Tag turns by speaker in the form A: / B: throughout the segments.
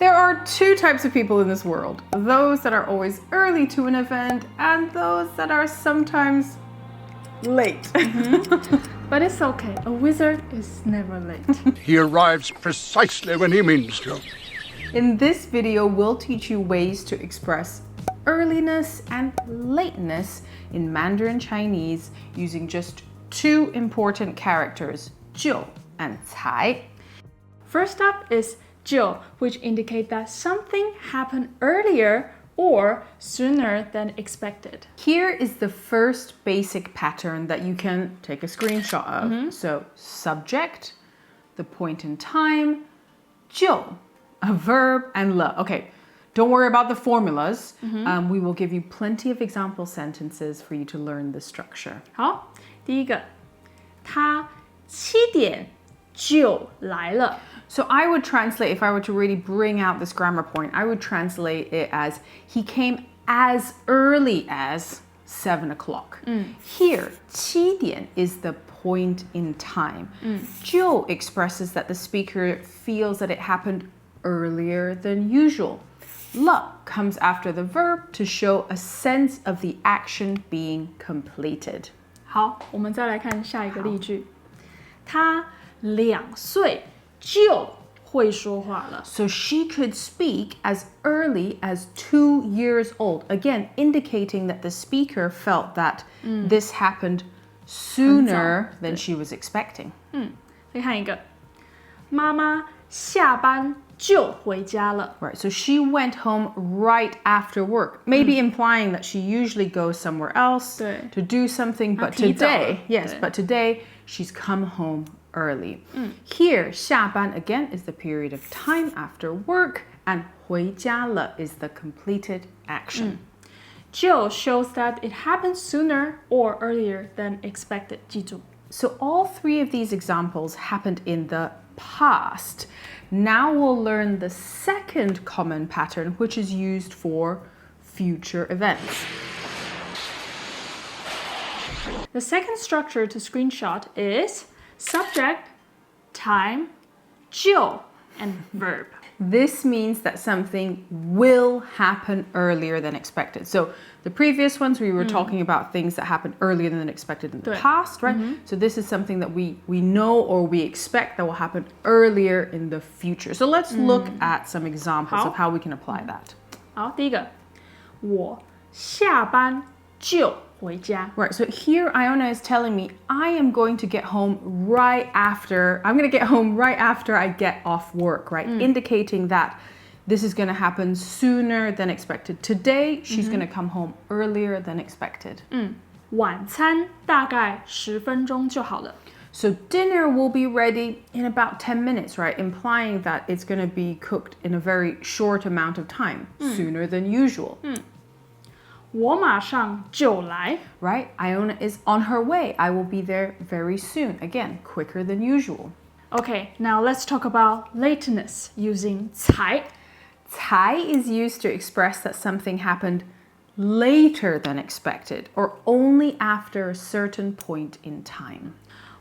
A: There are two types of people in this world. Those that are always early to an event and those that are sometimes late.
B: But it's okay. A wizard is never late.
C: He arrives precisely when he means to.
A: In this video, we'll teach you ways to express earliness and lateness in Mandarin Chinese using just two important characters, 就 and 才.
B: First up is 就, which indicate that something happened earlier or sooner than expected.
A: Here is the first basic pattern that you can take a screenshot of. So subject, the point in time, 就, a verb, and 了. Okay, don't worry about the formulas. We will give you plenty of example sentences for you to learn the structure.
B: 好，第一个，他7点就来了。
A: So I would translate, if I were to really bring out this grammar point, I would translate it as he came as early as 7 o'clock. Here, 7点 is the point in time. 就 expresses that the speaker feels that it happened earlier than usual. 了 comes after the verb to show a sense of the action being completed.
B: 好，我们再来看下一个例句。他2岁就会说话了。
A: So she could speak as early as 2 years old, again indicating that the speaker felt that this happened sooner than she was expecting.
B: 再看一个，妈妈下班就回家了。
A: Right, so she went home right after work, maybe implying that she usually goes somewhere else
B: 对
A: to do something, but
B: 提早了
A: today, yes,
B: 对
A: but today she's come home early. Here, 下班 again is the period of time after work, and 回家了 is the completed action.
B: 就 shows that it happened sooner or earlier than expected. 记住。
A: So all three of these examples happened in the past. Now we'll learn the second common pattern, which is used for future events.
B: The second structure to screenshot is subject, time, 就, and verb.
A: This means that something will happen earlier than expected. So the previous ones, we were talking about things that happened earlier than expected in the
B: 对
A: past, right? So this is something that we know or we expect that will happen earlier in the future. So let's look at some examples
B: 好
A: of how we can apply that.
B: 好，第一个，我下班就回家。
A: Right, so here Iona is telling me I am going to get home I'm going to get home right after I get off work, right? Indicating that this is going to happen sooner than expected. Today, she's going to come home earlier than expected.
B: 晚餐大概10分钟就好了。
A: So dinner will be ready in about 10 minutes, right? Implying that it's going to be cooked in a very short amount of time, sooner than usual.
B: 我马上就来。
A: Right? Iona is on her way. I will be there very soon. Again, quicker than usual.
B: Okay, now let's talk about lateness using 才。
A: 才 is used to express that something happened later than expected or only after a certain point in time.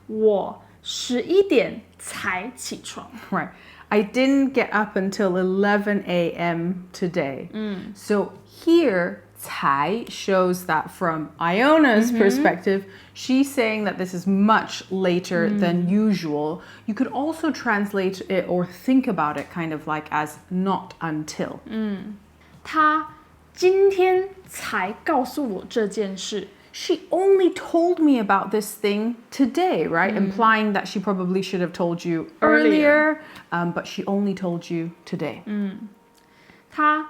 B: 我11点才起床。
A: Right. I didn't get up until 11 a.m. today. So here, 才 shows that from Iona's perspective, she's saying that this is much later than usual. You could also translate it or think about it kind of like as not until.
B: 他今天才告诉我这件事。
A: She only told me about this thing today, right? Implying that she probably should have told you earlier, but she only told you today.
B: 他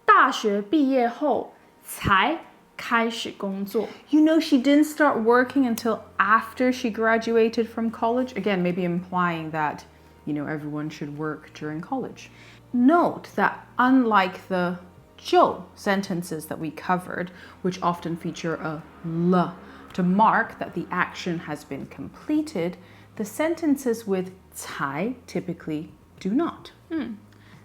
B: 大学毕业后才开始工作。
A: You know, she didn't start working until after she graduated from college. Again, maybe implying that, you know, everyone should work during college. Note that unlike the 就 sentences that we covered, which often feature a 了 to mark that the action has been completed, the sentences with 才typically do not.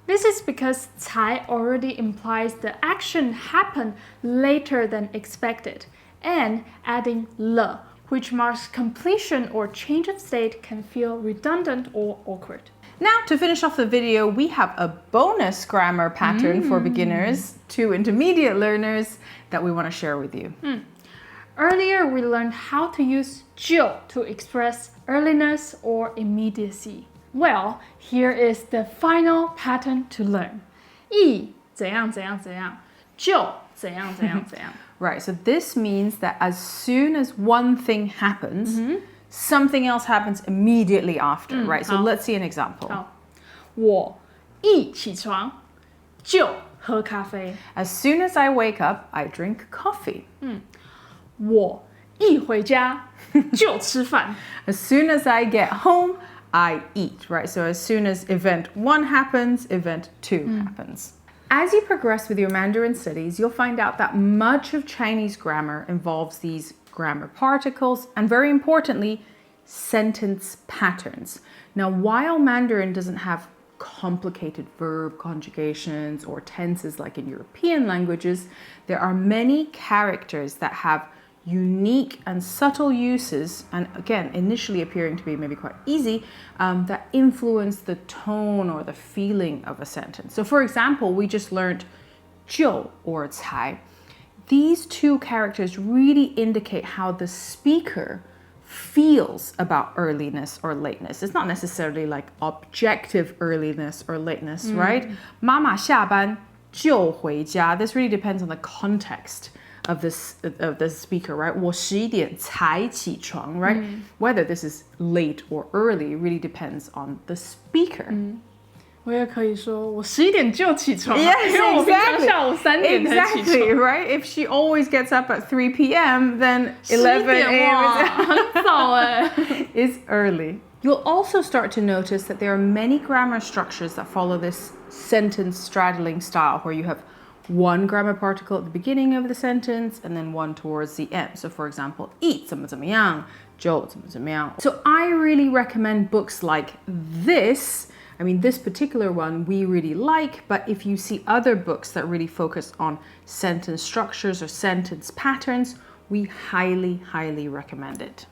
B: This is because 才 already implies the action happened later than expected, and adding 了, which marks completion or change of state, can feel redundant or awkward.
A: Now, to finish off the video, we have a bonus grammar pattern for beginners to intermediate learners that we want to share with you.
B: Earlier, we learned how to use 就 to express earliness or immediacy. Well, here is the final pattern to learn. 一怎样怎样怎样，就怎样怎样怎样。
A: Right, so this means that as soon as one thing happens, something else happens immediately after, right? So let's see an example.
B: 好，我一起床就喝咖啡。
A: As soon as I wake up, I drink coffee.
B: 我一回家就吃饭。
A: As soon as I get home, I eat, right? So as soon as event 1 happens, event 2 happens. As you progress with your Mandarin studies, you'll find out that much of Chinese grammar involves these grammar particles and, very importantly, sentence patterns. Now, while Mandarin doesn't have complicated verb conjugations or tenses like in European languages, there are many characters that have unique and subtle uses, and again, initially appearing to be maybe quite easy, that influence the tone or the feeling of a sentence. So for example, we just learned 就 or 才. These two characters really indicate how the speaker feels about earliness or lateness. It's not necessarily like objective earliness or lateness, right? 妈妈下班就回家. This really depends on the context of the speaker, right? 我11点才起床, right? Whether this is late or early really depends on the speaker.
B: 我也可以说我11点就起床，
A: Yes,
B: 因为我平常下午3点才起床。
A: Exactly, right? If she always gets up at 3 p.m., then 11 a.m.
B: 很早哎。
A: is early. You'll also start to notice that there are many grammar structures that follow this sentence straddling style, where you have one grammar particle at the beginning of the sentence and then one towards the end. So for example, 一怎么怎么样，就怎么怎么样. So I really recommend books like this. I mean, this particular one we really like, but if you see other books that really focus on sentence structures or sentence patterns, we highly, highly recommend it.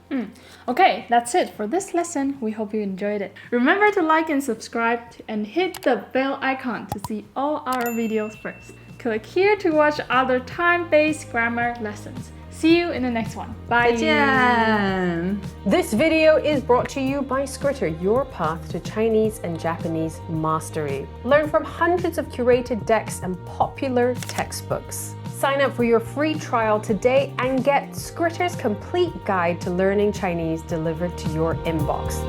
B: Okay, that's it for this lesson. We hope you enjoyed it. Remember to like and subscribe and hit the bell icon to see all our videos first. Click here to watch other time-based grammar lessons. See you in the next one. Bye.
A: 再见.
D: This video is brought to you by Skritter, your path to Chinese and Japanese mastery. Learn from hundreds of curated decks and popular textbooks. Sign up for your free trial today and get Skritter's complete guide to learning Chinese delivered to your inbox.